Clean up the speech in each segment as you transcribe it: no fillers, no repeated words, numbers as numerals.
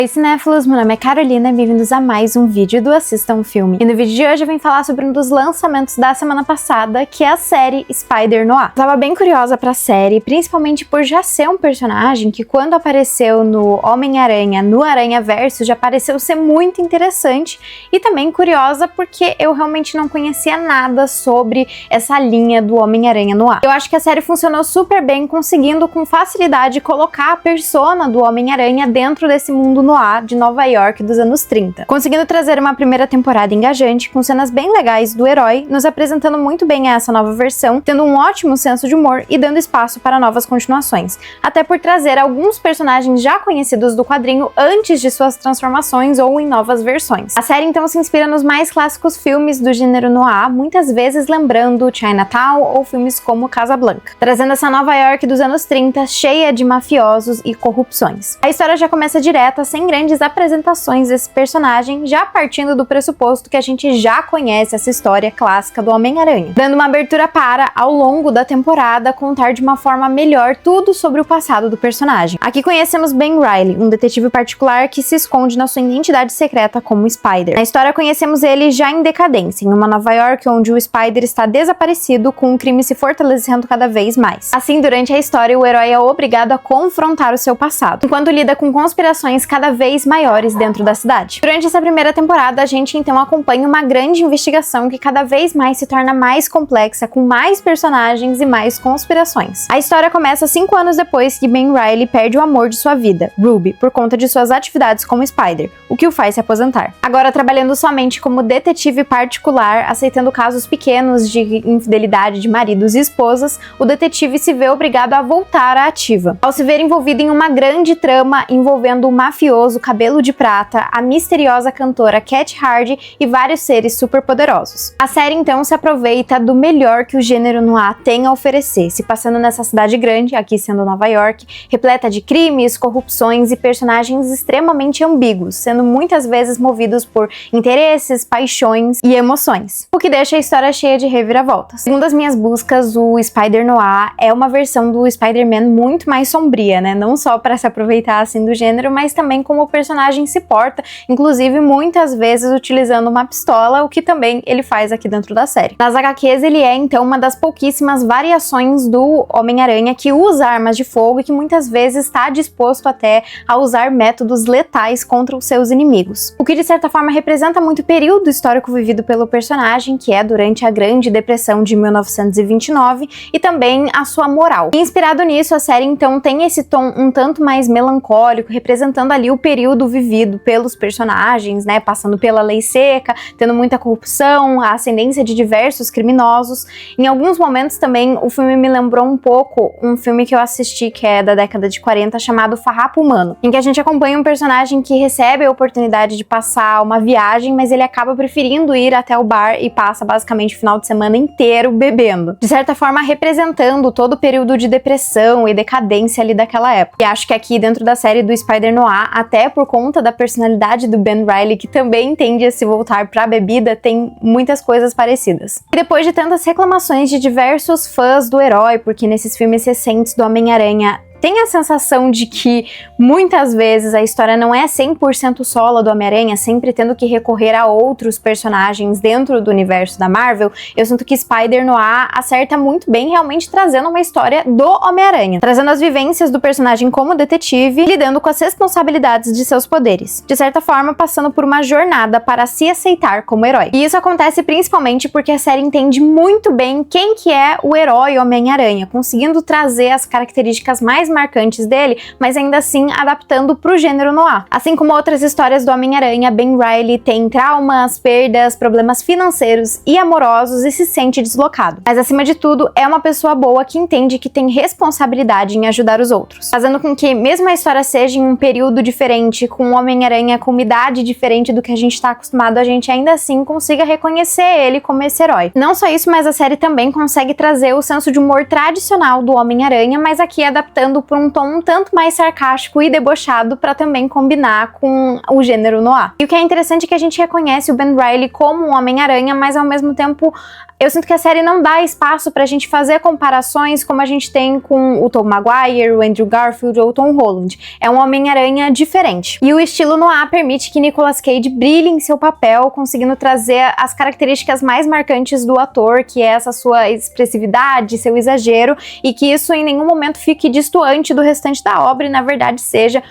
Oi cinéfilos, meu nome é Carolina e bem-vindos a mais um vídeo do Assista um Filme. E no vídeo de hoje eu vim falar sobre um dos lançamentos da semana passada, que é a série Spider-Noir. Eu tava bem curiosa pra série, principalmente por já ser um personagem que quando apareceu no Homem-Aranha, no Aranhaverso, já pareceu ser muito interessante, e também curiosa porque eu realmente não conhecia nada sobre essa linha do Homem-Aranha no ar. Eu acho que a série funcionou super bem, conseguindo com facilidade colocar a persona do Homem-Aranha dentro desse mundo no ar de Nova York dos anos 30, conseguindo trazer uma primeira temporada engajante, com cenas bem legais do herói, nos apresentando muito bem essa nova versão, tendo um ótimo senso de humor e dando espaço para novas continuações, até por trazer alguns personagens já conhecidos do quadrinho antes de suas transformações ou em novas versões. A série então se inspira nos mais clássicos filmes do gênero noir, muitas vezes lembrando Chinatown ou filmes como Casablanca, trazendo essa Nova York dos anos 30 cheia de mafiosos e corrupções. A história já começa direta, sem grandes apresentações desse personagem, já partindo do pressuposto que a gente já conhece essa história clássica do Homem-Aranha, dando uma abertura para, ao longo da temporada, contar de uma forma melhor tudo sobre o passado do personagem. Aqui conhecemos Ben Reilly, um detetive particular que se esconde na sua identidade secreta como Spider. Na história conhecemos ele já em decadência, em uma Nova York onde o Spider está desaparecido, com o crime se fortalecendo cada vez mais. Assim, durante a história, o herói é obrigado a confrontar o seu passado, enquanto lida com conspirações cada vez maiores dentro da cidade. Durante essa primeira temporada, a gente então acompanha uma grande investigação que cada vez mais se torna mais complexa, com mais personagens e mais conspirações. A história começa 5 anos depois que Ben Reilly perde o amor de sua vida, Ruby, por conta de suas atividades como Spider, o que o faz se aposentar. Agora trabalhando somente como detetive particular, aceitando casos pequenos de infidelidade de maridos e esposas, o detetive se vê obrigado a voltar à ativa, ao se ver envolvido em uma grande trama envolvendo o mafioso Cabelo de Prata, a misteriosa cantora Cat Hardy e vários seres superpoderosos. A série então se aproveita do melhor que o gênero noir tem a oferecer, se passando nessa cidade grande, aqui sendo Nova York, repleta de crimes, corrupções e personagens extremamente ambíguos, sendo muitas vezes movidos por interesses, paixões e emoções, o que deixa a história cheia de reviravoltas. Segundo as minhas buscas, o Spider-Noir é uma versão do Spider-Man muito mais sombria, né? Não só para se aproveitar assim do gênero, mas também como o personagem se porta, inclusive muitas vezes utilizando uma pistola, o que também ele faz aqui dentro da série. Nas HQs ele é então uma das pouquíssimas variações do Homem-Aranha que usa armas de fogo e que muitas vezes está disposto até a usar métodos letais contra os seus inimigos, o que de certa forma representa muito o período histórico vivido pelo personagem, que é durante a Grande Depressão de 1929, e também a sua moral. E inspirado nisso, a série então tem esse tom um tanto mais melancólico, representando ali o período vivido pelos personagens, né, passando pela lei seca, tendo muita corrupção, a ascendência de diversos criminosos. Em alguns momentos também o filme me lembrou um pouco um filme que eu assisti, que é da década de 40, chamado Farrapo Humano, em que a gente acompanha um personagem que recebe a oportunidade de passar uma viagem, mas ele acaba preferindo ir até o bar e passa basicamente o final de semana inteiro bebendo, de certa forma representando todo o período de depressão e decadência ali daquela época. E acho que aqui dentro da série do Spider-Noir, até por conta da personalidade do Ben Reilly, que também tende a se voltar pra bebida, tem muitas coisas parecidas. E depois de tantas reclamações de diversos fãs do herói, porque nesses filmes recentes do Homem-Aranha tem a sensação de que muitas vezes a história não é 100% solo do Homem-Aranha, sempre tendo que recorrer a outros personagens dentro do universo da Marvel, eu sinto que Spider-Noir acerta muito bem, realmente trazendo uma história do Homem-Aranha, trazendo as vivências do personagem como detetive, lidando com as responsabilidades de seus poderes, de certa forma passando por uma jornada para se aceitar como herói. E isso acontece principalmente porque a série entende muito bem quem que é o herói Homem-Aranha, conseguindo trazer as características mais marcantes dele, mas ainda assim adaptando pro gênero noir. Assim como outras histórias do Homem-Aranha, Ben Reilly tem traumas, perdas, problemas financeiros e amorosos e se sente deslocado. Mas acima de tudo, é uma pessoa boa que entende que tem responsabilidade em ajudar os outros, fazendo com que, mesmo a história seja em um período diferente, com o Homem-Aranha com uma idade diferente do que a gente está acostumado, a gente ainda assim consiga reconhecer ele como esse herói. Não só isso, mas a série também consegue trazer o senso de humor tradicional do Homem-Aranha, mas aqui adaptando optando por um tom um tanto mais sarcástico e debochado para também combinar com o gênero noir. E o que é interessante é que a gente reconhece o Ben Reilly como um Homem-Aranha, mas ao mesmo tempo eu sinto que a série não dá espaço pra gente fazer comparações como a gente tem com o Tobey Maguire, o Andrew Garfield ou o Tom Holland. É um Homem-Aranha diferente. E o estilo noir permite que Nicolas Cage brilhe em seu papel, conseguindo trazer as características mais marcantes do ator, que é essa sua expressividade, seu exagero, e que isso em nenhum momento fique distoante do restante da obra e, na verdade, seja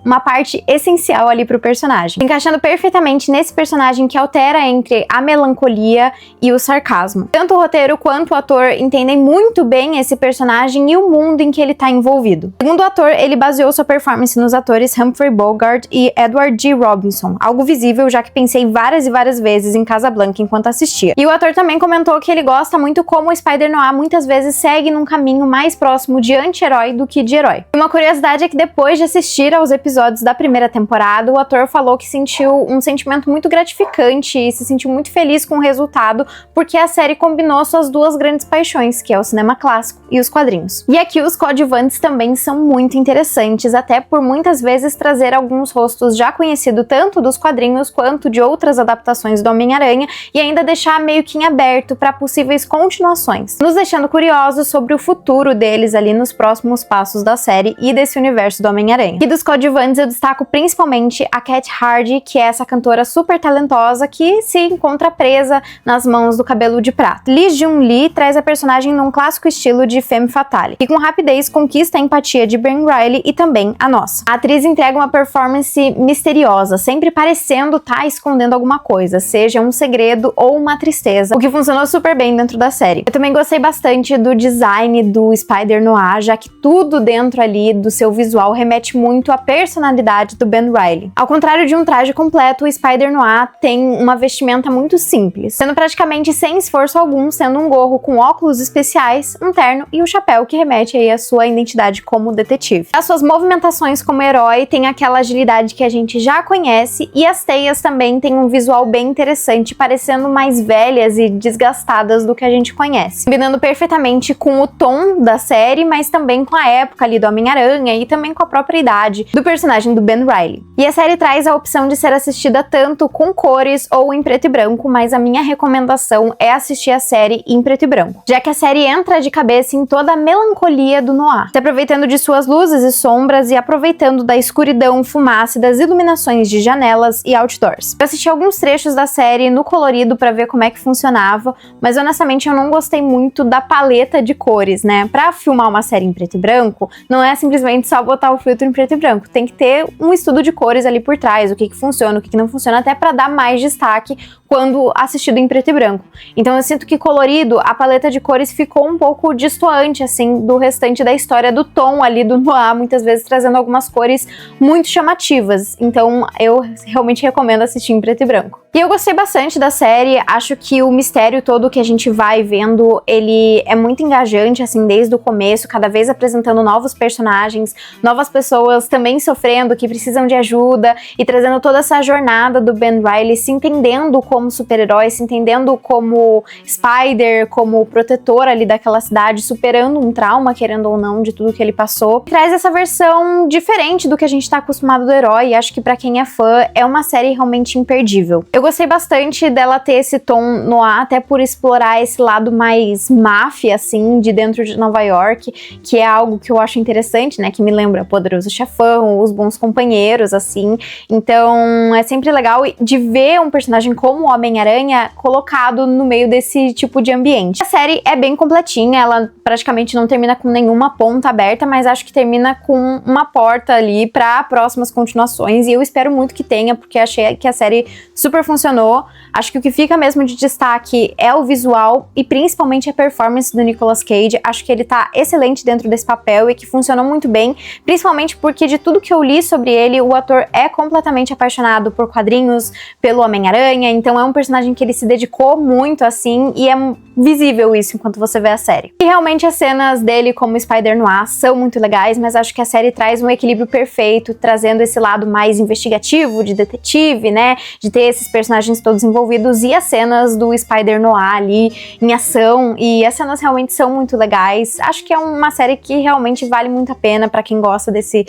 uma parte essencial ali pro personagem. Encaixando perfeitamente nesse personagem que altera entre a melancolia e o sarcasmo. Tanto o roteiro quanto o ator entendem muito bem esse personagem e o mundo em que ele está envolvido. Segundo o ator, ele baseou sua performance nos atores Humphrey Bogart e Edward G. Robinson, algo visível já que pensei várias e várias vezes em Casablanca enquanto assistia. E o ator também comentou que ele gosta muito como o Spider-Noir muitas vezes segue num caminho mais próximo de anti-herói do que de herói. Uma curiosidade é que depois de assistir aos episódios da primeira temporada, o ator falou que sentiu um sentimento muito gratificante e se sentiu muito feliz com o resultado, porque a série combinou suas duas grandes paixões, que é o cinema clássico e os quadrinhos. E aqui os coadjuvantes também são muito interessantes, até por muitas vezes trazer alguns rostos já conhecidos tanto dos quadrinhos quanto de outras adaptações do Homem-Aranha e ainda deixar meio que em aberto para possíveis continuações, nos deixando curiosos sobre o futuro deles ali nos próximos passos da série e desse universo do Homem-Aranha. E dos coadjuvantes eu destaco principalmente a Cat Hardy, que é essa cantora super talentosa que se encontra presa nas mãos do cabelo de prata. Lee Jun-Lee traz a personagem num clássico estilo de femme fatale, e com rapidez conquista a empatia de Ben Reilly e também a nossa. A atriz entrega uma performance misteriosa, sempre parecendo estar escondendo alguma coisa, seja um segredo ou uma tristeza, o que funcionou super bem dentro da série. Eu também gostei bastante do design do Spider-Noir, já que tudo dentro ali do seu visual remete muito à personalidade do Ben Reilly. Ao contrário de um traje completo, o Spider-Noir tem uma vestimenta muito simples, sendo praticamente sem esforço algum, sendo um gorro com óculos especiais, um terno e um chapéu que remete aí à sua identidade como detetive. As suas movimentações como herói têm aquela agilidade que a gente já conhece e as teias também têm um visual bem interessante, parecendo mais velhas e desgastadas do que a gente conhece, combinando perfeitamente com o tom da série, mas também com a época ali do Homem-Aranha e também com a própria idade do personagem do Ben Reilly. E a série traz a opção de ser assistida tanto com cores ou em preto e branco, mas a minha recomendação é assistir a série em preto e branco, já que a série entra de cabeça em toda a melancolia do noir, se aproveitando de suas luzes e sombras e aproveitando da escuridão, fumaça e das iluminações de janelas e outdoors. Eu assisti alguns trechos da série no colorido para ver como é que funcionava, mas honestamente eu não gostei muito da paleta de cores, né? Pra filmar uma série em preto e branco, não é simplesmente só botar o filtro em preto e branco, tem que ter um estudo de cores ali por trás, o que funciona, o que não funciona, até para dar mais destaque quando assistido em preto e branco. Então eu sinto que colorido, a paleta de cores ficou um pouco distoante, assim, do restante da história, do tom ali do noir, muitas vezes trazendo algumas cores muito chamativas. Então eu realmente recomendo assistir em preto e branco. E eu gostei bastante da série, acho que o mistério todo que a gente vai vendo, ele é muito engajante, assim, desde o começo, cada vez apresentando novos personagens, novas pessoas também sofrendo, que precisam de ajuda, e trazendo toda essa jornada do Ben Reilly, se entendendo como super-herói, se entendendo como Spider, como protetor ali daquela cidade, superando um trauma, querendo ou não, de tudo que ele passou. E traz essa versão diferente do que a gente tá acostumado do herói, e acho que pra quem é fã, é uma série realmente imperdível. Eu gostei bastante dela ter esse tom noir, até por explorar esse lado mais máfia, assim, de dentro de Nova York, que é algo que eu acho interessante, né, que me lembra Poderoso Chefão, Os Bons Companheiros, assim. Então, é sempre legal de ver um personagem como o Homem-Aranha colocado no meio desse tipo de ambiente. A série é bem completinha, ela praticamente não termina com nenhuma ponta aberta, mas acho que termina com uma porta ali para próximas continuações, e eu espero muito que tenha, porque achei que a série super funcionou. Acho que o que fica mesmo de destaque é o visual e principalmente a performance do Nicolas Cage. Acho que ele tá excelente dentro desse papel e que funcionou muito bem, principalmente porque de tudo que eu li sobre ele, o ator é completamente apaixonado por quadrinhos, pelo Homem-Aranha, então é um personagem que ele se dedicou muito, assim, e é visível isso enquanto você vê a série. E realmente as cenas dele como Spider-Noir são muito legais, mas acho que a série traz um equilíbrio perfeito, trazendo esse lado mais investigativo, de detetive, né, de ter esses personagens todos envolvidos, e as cenas do Spider-Noir ali em ação, e as cenas realmente são muito legais. Acho que é uma série que realmente vale muito a pena pra quem gosta desse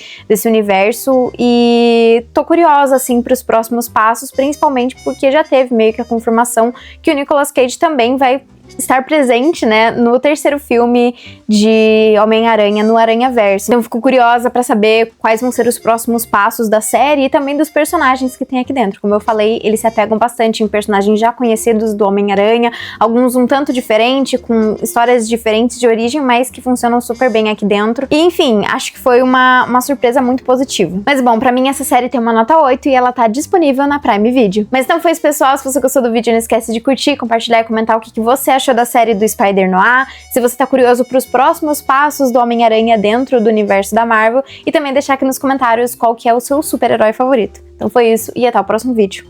universo, e tô curiosa, assim, pros próximos passos, principalmente porque já teve meio que a confirmação que o Nicolas Cage também vai estar presente, né, no terceiro filme de Homem-Aranha no Aranhaverso. Então eu fico curiosa pra saber quais vão ser os próximos passos da série e também dos personagens que tem aqui dentro. Como eu falei, eles se apegam bastante em personagens já conhecidos do Homem-Aranha, alguns um tanto diferente, com histórias diferentes de origem, mas que funcionam super bem aqui dentro. E enfim, acho que foi uma surpresa muito positiva. Mas bom, pra mim essa série tem uma nota 8 e ela tá disponível na Prime Video. Mas então foi isso, pessoal. Se você gostou do vídeo, não esquece de curtir, compartilhar e comentar o que você achou da série do Spider-Noir, se você tá curioso pros próximos passos do Homem-Aranha dentro do universo da Marvel, e também deixar aqui nos comentários qual que é o seu super-herói favorito. Então foi isso, e até o próximo vídeo.